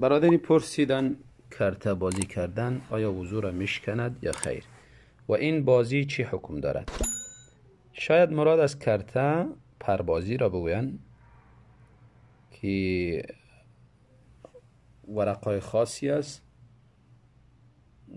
برادری پرسیدن کرته بازی کردن آیا وضو را میشکند یا خیر و این بازی چی حکم دارد؟ شاید مراد از کرته پربازی را بگویند که ورقای خاصی است،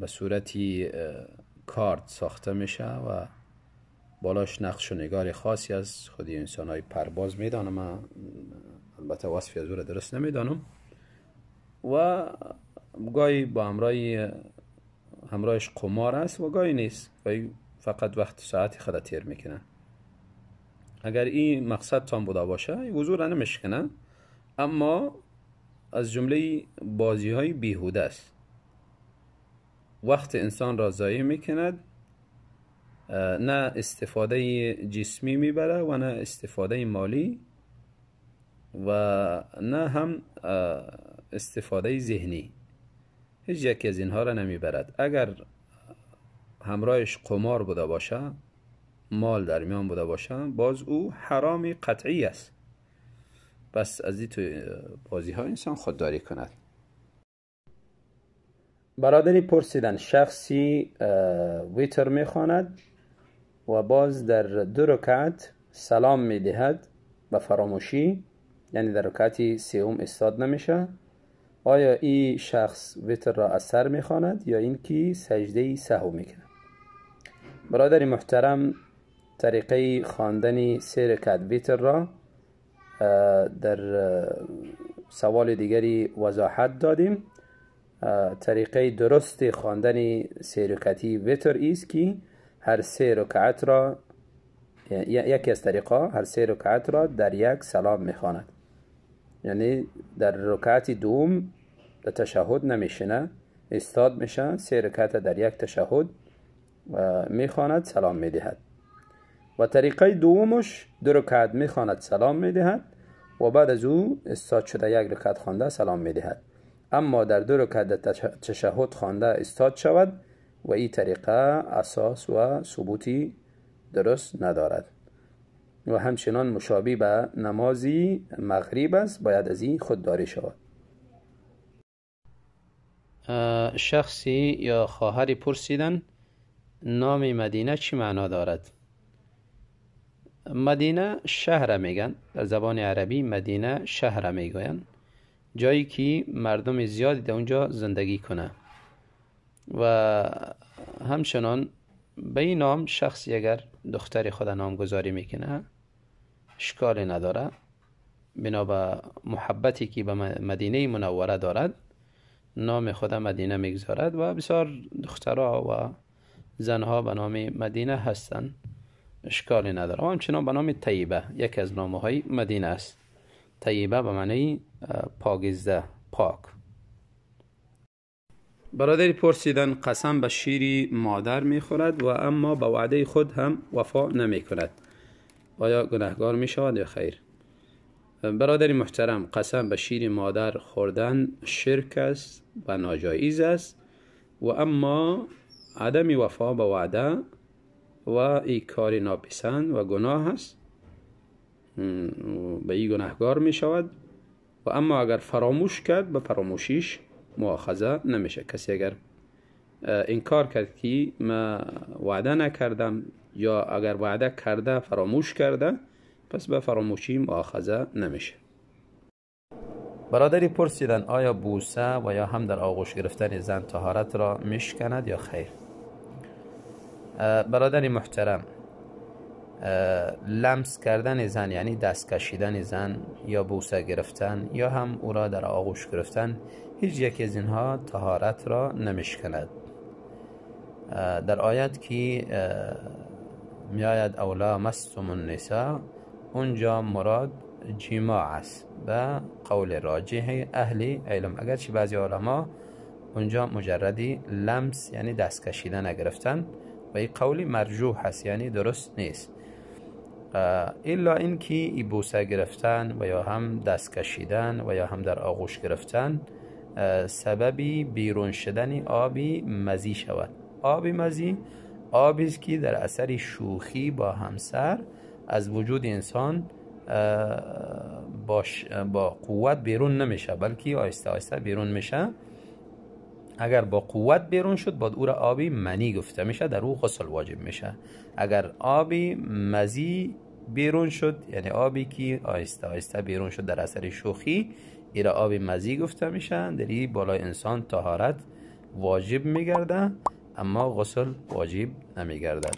به صورتی کارت ساخته میشه و بالاش نقش و نگار خاصی است. خودی انسان های پرباز میدانم، من البته وصفی از او را درست نمیدانم، و گاهی با همراهش قمار است و گاهی نیست، گاهی فقط وقت ساعتی خود تیر میکنه. اگر این مقصد تان بوده باشه وضو را نمیشکنه، اما از جمله بازی های بیهوده است، وقت انسان را ضایع میکند، نه استفاده جسمی میبره و نه استفاده مالی و نه هم استفاده ذهنی، هیچ یکی از اینها را نمیبرد. اگر همراهش قمار بوده باشه، مال در میان بوده باشه، باز او حرامی قطعی است. پس از این تو بازی ها انسان خودداری کند. برادری پرسیدن شخصی ویتر میخواند و باز در 2 رکعت سلام میدهد به فراموشی، یعنی در رکعتی سوم استاد نمیشه، آیا این شخص ویتر را از سر میخواند یا اینکه سجده سهو میکنه؟ برادری محترم، طریقه خواندن 3 رکعت ویتر را در سوال دیگری وضاحت دادیم. طریقه درست خواندن 3 رکعتی ویتر است که هر 3 رکعت را، یکی از طریقا، هر 3 رکعت را در یک سلام میخواند، یعنی در رکعت دوم در تشهد نمیشینه، استاد میشه، 3 رکعت در یک تشهد میخواند، سلام میدهد. و طریقه دومش 2 رکعت میخواند، سلام میدهد و بعد از او استاد شده 1 رکعت خوانده سلام میدهد. اما در 2 رکعت در تشهد خوانده استاد شود و این طریقه اساس و ثبوتی درست ندارد و همچنان مشابه به نمازی مغرب است، باید از این خودداری شود. شخصی یا خواهری پرسیدن نام مدینه چی معنا دارد؟ مدینه شهر میگن، در زبان عربی مدینه شهر میگوین، جایی که مردم زیادی در اونجا زندگی کنه و همچنان به این نام شخصی اگر دختر خود نامگذاری میکنه اشکالی نداره، بنا به محبتی که به مدینه منوره دارد نام خود مدینه میگذارد و بسیار دخترها و زنها به نام مدینه هستند، اشکالی نداره. و همچنان به نام طیبه، یکی از نامهای مدینه است. طیبه به معنی پاکیزه، پاک. برادری پرسیدن قسم به شیر مادر میخورد و اما به وعده خود هم وفا نمی کند، آیا گناهگار می شود یا خیر؟ برادری محترم، قسم به شیر مادر خوردن شرک است و ناجایز است و اما عدم وفا به وعده و این کار ناپسند و گناه است، به این گناهگار می شود. و اما اگر فراموش کرد به فراموشیش مؤاخذه نمیشه. کسی اگر انکار کرد که ما وعده نکردم یا اگر وعده کرده فراموش کرده، پس به فراموشی مؤاخذه نمیشه. برادری پرسیدن آیا بوسه و یا هم در آغوش گرفتن زن طهارت را میشکند یا خیر؟ برادری محترم، لمس کردن زن یعنی دست کشیدن زن یا بوسه گرفتن یا هم او را در آغوش گرفتن، هیچ یک از اینها طهارت را نمیشکند. در آیت که میآید اولا مستم النساء، اونجا مراد جماع است به قول راجح اهل علم، اگرچه بعضی علما اونجا مجردی لمس یعنی دست کشیدن گرفتن و این قولی مرجوح هست، یعنی درست نیست، الا این که ای بوسه گرفتن و یا هم دست کشیدن و یا هم در آغوش گرفتن سببی بیرون شدن آبی مزی شود. آبی مزی آبی است که در اثر شوخی با همسر از وجود انسان با قوت بیرون نمیشه، بلکه آهسته آهسته بیرون میشه. اگر با قوت بیرون شد بعد او را آبی منی گفته میشه، در او غسل واجب میشه. اگر آبی مزی بیرون شد، یعنی آبی که آهسته آهسته بیرون شد در اثر شوخی، این را آبی مزی گفته میشه. در این بالای انسان طهارت واجب میگرده اما غسل واجب نمیگردد.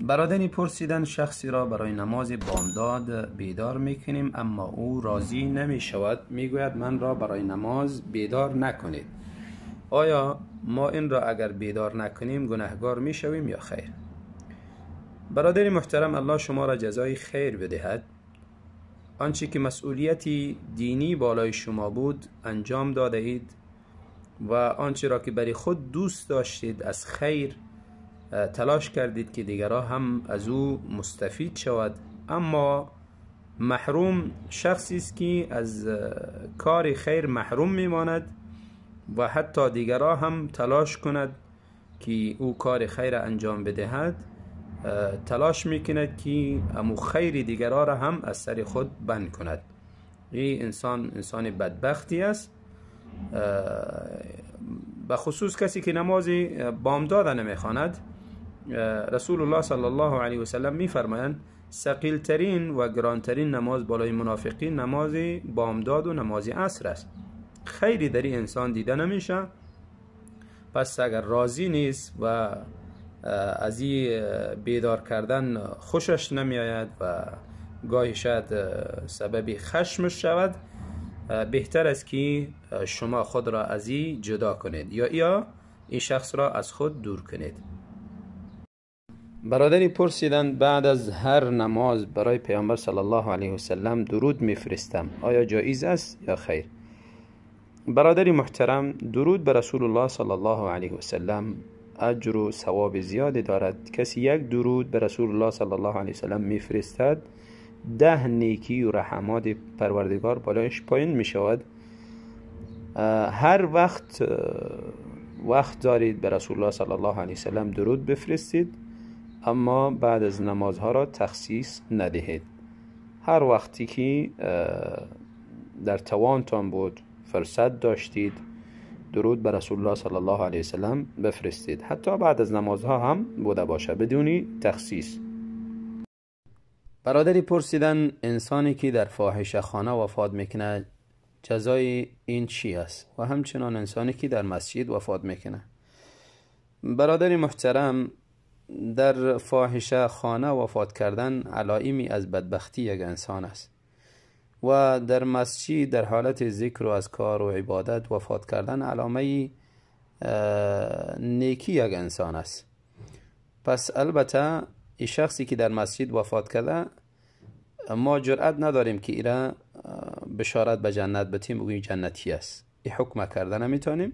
برادری پرسیدن شخصی را برای نماز بامداد بیدار میکنیم اما او راضی نمی شود، میگوید من را برای نماز بیدار نکنید. آیا ما این را اگر بیدار نکنیم گناهگار میشویم یا خیر؟ برادری محترم، الله شما را جزای خیر بدهد. آنچه که مسئولیتی دینی بالای شما بود انجام داده اید و آنچه را که برای خود دوست داشتید از خیر تلاش کردید که دیگرها هم از او مستفید شود. اما محروم شخصی است که از کار خیر محروم میماند و حتی دیگرها هم تلاش کند که او کار خیر انجام بدهد، تلاش میکند که امو خیر دیگرها را هم از سر خود بند کند. این انسان بدبختی است، به خصوص کسی که نماز بامداد نمیخواند. رسول الله صلی الله علیه و سلم میفرمایند ثقیل ترین و گرانترین نماز بالای منافقین نماز بامداد و نماز عصر است. خیری در این انسان دیده نمیشه. پس اگر راضی نیست و از این بیدار کردن خوشش نمیآید و گاهی شاید سبب خشمش شود، بهتر است که شما خود را از این جدا کنید یا این شخص را از خود دور کنید. برادری پرسیدند بعد از هر نماز برای پیامبر صلی الله علیه و سلم درود میفرستم، آیا جایز است یا خیر؟ برادری محترم، درود به رسول الله صلی الله علیه و سلم اجر و ثواب زیادی دارد. کسی یک درود به رسول الله صلی الله علیه و سلم میفرستد 10 نیکی و رحمات پروردگار بالایش پایین می شود. هر وقت دارید به رسول الله صلی الله علیه و سلم درود بفرستید، اما بعد از نمازها را تخصیص ندهید. هر وقتی که در توانتان بود، فرصت داشتید، درود به رسول الله صلی الله علیه و سلم بفرستید، حتی بعد از نمازها هم بوده باشه، بدون تخصیص. برادری پرسیدن انسانی که در فاحشه خانه وفات میکنه جزای این چی است؟ و همچنان انسانی که در مسجد وفات میکنه. برادری محترم، در فاحشه خانه وفات کردن علائمی از بدبختی یک انسان است و در مسجد در حالت ذکر و اذکار و عبادت وفات کردن علامه نیکی یک انسان است. پس البته این شخصی که در مسجد وفات کرده ما جرأت نداریم که ایره بشارت به جنت بتیم بگوییم جنتی است. این حکم کرده نمیتونیم.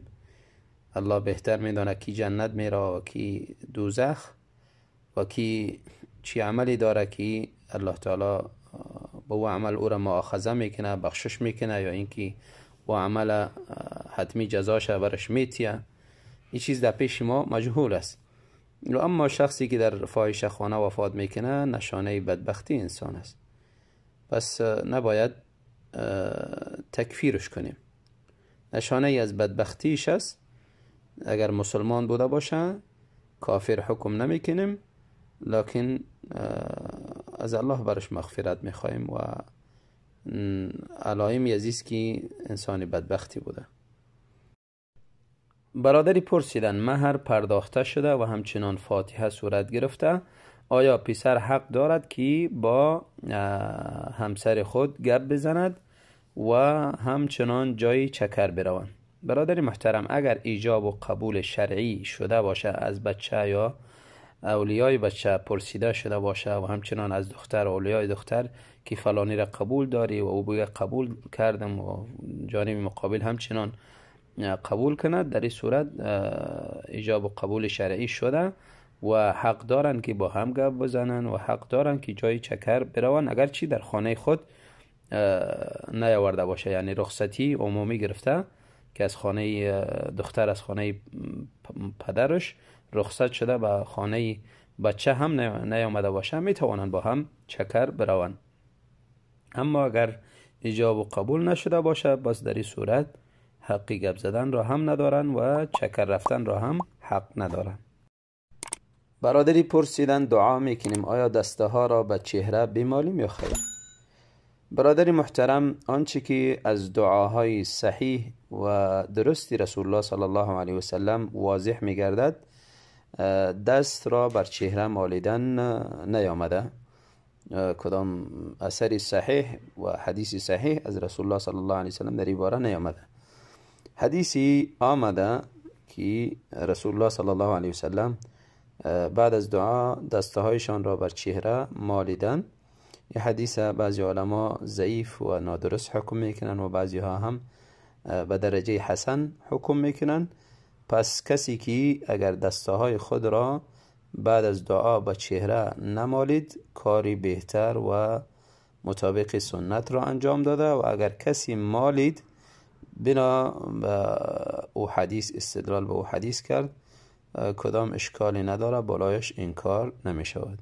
الله بهتر میدونه کی جنت میره و کی دوزخ و کی چی عملی داره که الله تعالی با او عمل او را مؤاخذه میکنه، بخشش میکنه، یا اینکه با عمل حتمی جزاش برش میتیه. این چیز در پیش ما مجهول است. اما شخصی که در فاحشه خانه وفات میکنه نشانه بدبختی انسان است. پس نباید تکفیرش کنیم. نشانه از بدبختیش است. اگر مسلمان بوده باشه کافر حکم نمیکنیم، لکن از الله برش مغفرت میخوایم و علائمی عزیز که انسان بدبختی بوده. برادری پرسیدن مهر پرداخته شده و همچنان فاتحه صورت گرفته، آیا پسر حق دارد که با همسر خود گپ بزند و همچنان جای چکر بروند؟ برادر محترم، اگر ایجاب و قبول شرعی شده باشه، از بچه یا اولیای بچه پرسیده شده باشه و همچنان از دختر اولیای دختر که فلانی را قبول داری و او بگه قبول کردم و جانب مقابل همچنان قبول کند، در این صورت ایجاب و قبول شرعی شده و حق دارن که با هم گپ بزنن و حق دارن که جای چکر برون، اگرچه در خانه خود نیاورده باشه. یعنی رخصتی عمومی گرفته که از خانه دختر از خانه پدرش رخصت شده به خانه بچه هم نیامده باشه، میتوانند با هم چکر بروند. اما اگر ایجاب و قبول نشده باشه، بس در این صورت حقی گپ زدن را هم ندارن و چکر رفتن را هم حق ندارن. برادری پرسیدن دعا میکنیم آیا دسته ها را به چهره بمالیم یا خیر؟ برادری محترم، آنچه که از دعاهای صحیح و درستی رسول الله صلی الله علیه و سلم واضح میگردد، دست را بر چهره مالیدن نیامده. کدام اثری صحیح و حدیثی صحیح از رسول الله صلی الله علیه و سلم در این باره نیامده. حدیثی آمده که رسول الله صلی الله علیه و سلم بعد از دعا دسته هایشان را بر چهره مالیدن. این حدیث بعضی علما ضعیف و نادرست حکم میکنن و بعضی ها هم به درجه حسن حکم میکنن. پس کسی که اگر دسته های خود را بعد از دعا به چهره نمالید، کاری بهتر و مطابق سنت را انجام داده، و اگر کسی مالید بنا به او حدیث استدلال به او حدیث کرد، کدام اشکالی نداره، بالایش انکار نمی شود.